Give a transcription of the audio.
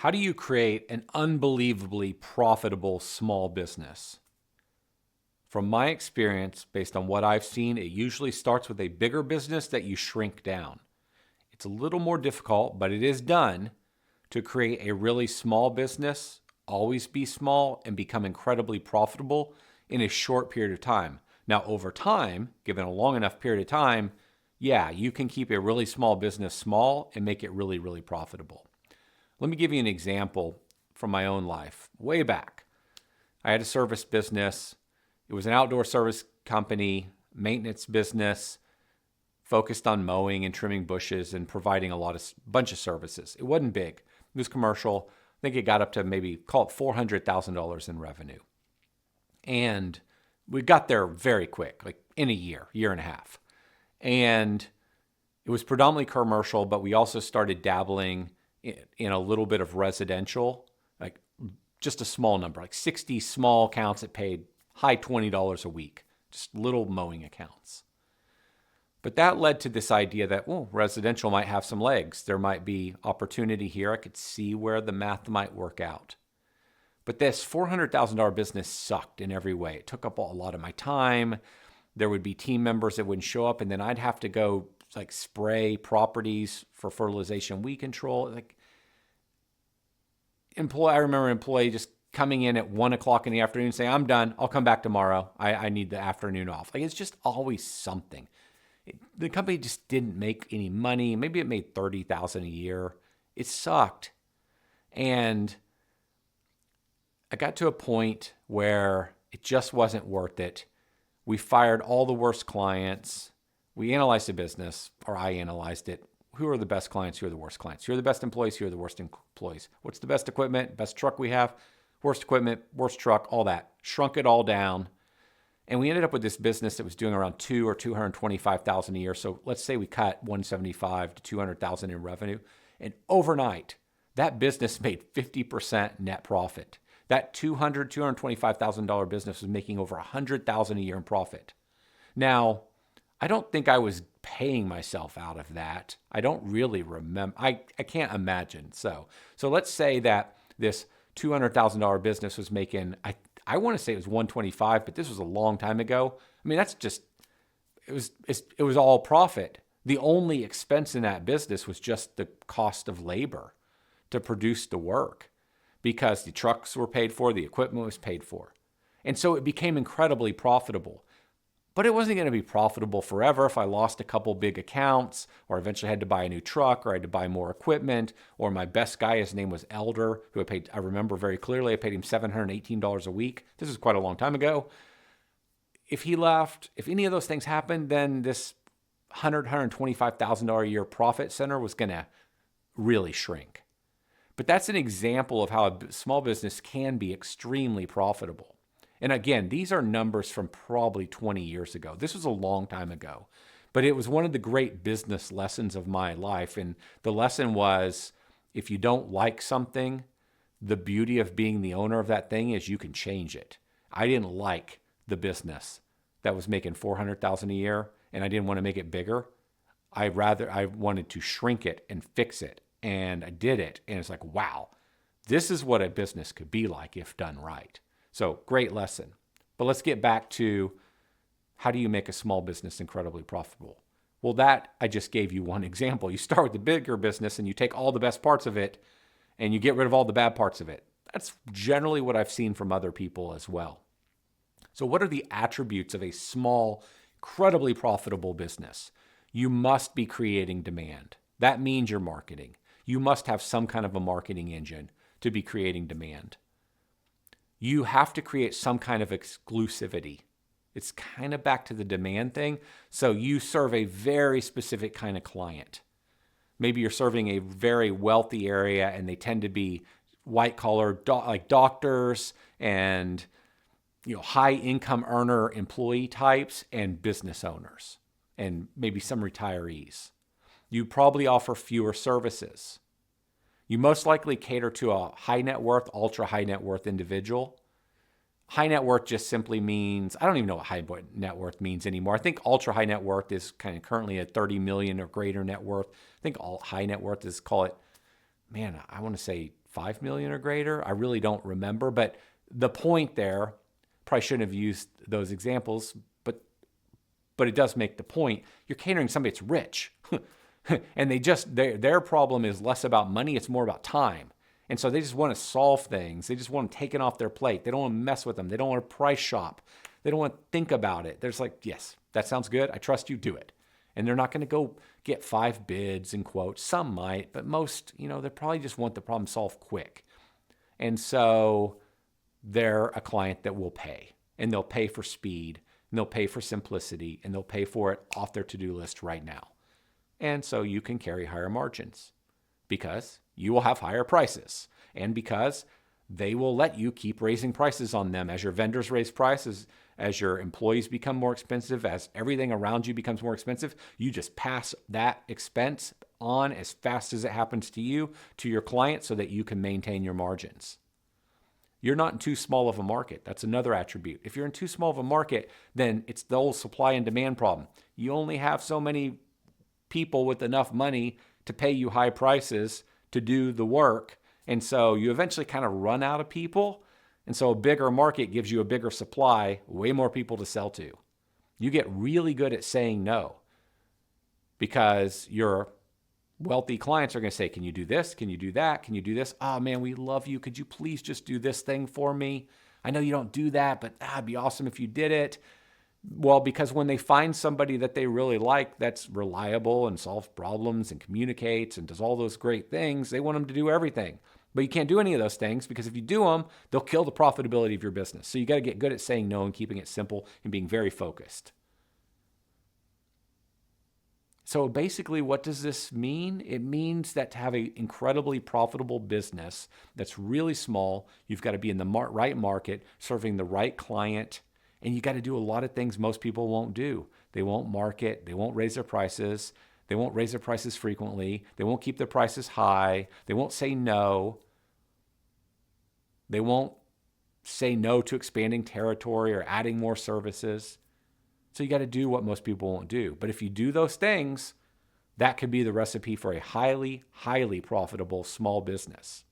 How do you create an unbelievably profitable small business? From my experience, based on what I've seen, it usually starts with a bigger business that you shrink down. It's a little more difficult, but it is done to create a really small business, always be small, and become incredibly profitable in a short period of time. Now, over time, given a long enough period of time, yeah, you can keep a really small business small and make it really, really profitable. Let me give you an example from my own life. Way back, I had a service business. It was an outdoor service company, maintenance business, focused on mowing and trimming bushes and providing bunch of services. It wasn't big. It was commercial. I think it got up to maybe, call it $400,000 in revenue. And we got there very quick, like in a year and a half. And it was predominantly commercial, but we also started dabbling in a little bit of residential, like just a small number, like 60 small accounts that paid high $20 a week, just little mowing accounts. But that led to this idea that, well, residential might have some legs. There might be opportunity here. I could see where the math might work out. But this $400,000 business sucked in every way. It took up a lot of my time. There would be team members that wouldn't show up, and then I'd have to go like spray properties for fertilization weed control. I remember an employee just coming in at 1:00 in the afternoon saying, "I'm done. I'll come back tomorrow. I need the afternoon off." Like, it's just always something. The company just didn't make any money. Maybe it made $30,000 a year. It sucked. And I got to a point where it just wasn't worth it. We fired all the worst clients. We analyzed the business, or I analyzed it. Who are the best clients? Who are the worst clients? Who are the best employees? Who are the worst employees? What's the best equipment? Best truck we have? Worst equipment, worst truck, all that. Shrunk it all down. And we ended up with this business that was doing around $200,000 or $225,000 a year. So let's say we cut $175,000 to $200,000 in revenue. And overnight, that business made 50% net profit. That $200,000, $225,000 business was making over $100,000 a year in profit. Now, I don't think I was paying myself out of that. I don't really remember. I can't imagine. So let's say that this $200,000 business was making, I want to say it was 125, but this was a long time ago. I mean, that's just, it was all profit. The only expense in that business was just the cost of labor to produce the work, because the trucks were paid for, the equipment was paid for. And so it became incredibly profitable. But it wasn't going to be profitable forever if I lost a couple big accounts, or eventually had to buy a new truck, or I had to buy more equipment, or my best guy, his name was Elder, who I remember very clearly, I paid him $718 a week. This is quite a long time ago. If he left, if any of those things happened, then this $125,000 a year profit center was going to really shrink. But that's an example of how a small business can be extremely profitable. And again, these are numbers from probably 20 years ago. This was a long time ago, but it was one of the great business lessons of my life. And the lesson was, if you don't like something, the beauty of being the owner of that thing is you can change it. I didn't like the business that was making $400,000 a year, and I didn't want to make it bigger. I wanted to shrink it and fix it. And I did it. And it's like, wow, this is what a business could be like if done right. So great lesson. But let's get back to, how do you make a small business incredibly profitable? Well, that I just gave you one example. You start with the bigger business and you take all the best parts of it and you get rid of all the bad parts of it. That's generally what I've seen from other people as well. So what are the attributes of a small, incredibly profitable business? You must be creating demand. That means you're marketing. You must have some kind of a marketing engine to be creating demand. You have to create some kind of exclusivity. It's kind of back to the demand thing. So you serve a very specific kind of client. Maybe you're serving a very wealthy area and they tend to be white collar, like doctors and high income earner employee types and business owners and maybe some retirees. You probably offer fewer services. You most likely cater to a high net worth, ultra high net worth individual. High net worth just simply means, I don't even know what high net worth means anymore. I think ultra high net worth is kind of currently at 30 million or greater net worth. I think all high net worth is, call it, I want to say 5 million or greater. I really don't remember, but the point there, probably shouldn't have used those examples, but it does make the point. You're catering to somebody that's rich. And their problem is less about money, it's more about time. And so they just want to solve things. They just want them taken off their plate. They don't want to mess with them. They don't want to price shop. They don't want to think about it. They're just like, yes, that sounds good. I trust you, do it. And they're not going to go get 5 bids and quotes. Some might, but most, they probably just want the problem solved quick. And so they're a client that will pay, and they'll pay for speed, and they'll pay for simplicity, and they'll pay for it off their to-do list right now. And so you can carry higher margins because you will have higher prices, and because they will let you keep raising prices on them as your vendors raise prices, as your employees become more expensive, as everything around you becomes more expensive. You just pass that expense on as fast as it happens to you to your client so that you can maintain your margins. You're not in too small of a market. That's another attribute. If you're in too small of a market, then it's the old supply and demand problem. You only have so many people with enough money to pay you high prices to do the work. And so you eventually kind of run out of people. And so a bigger market gives you a bigger supply, way more people to sell to. You get really good at saying no because your wealthy clients are going to say, can you do this? Can you do that? Can you do this? Oh man, we love you. Could you please just do this thing for me? I know you don't do that, but it'd be awesome if you did it. Well, because when they find somebody that they really like, that's reliable and solves problems and communicates and does all those great things, they want them to do everything. But you can't do any of those things because if you do them, they'll kill the profitability of your business. So you got to get good at saying no and keeping it simple and being very focused. So basically, what does this mean? It means that to have an incredibly profitable business that's really small, you've got to be in the right market, serving the right client, and you got to do a lot of things most people won't do. They won't market, they won't raise their prices, they won't raise their prices frequently, they won't keep their prices high, they won't say no, they won't say no to expanding territory or adding more services. So you got to do what most people won't do. But if you do those things, that could be the recipe for a highly, highly profitable small business.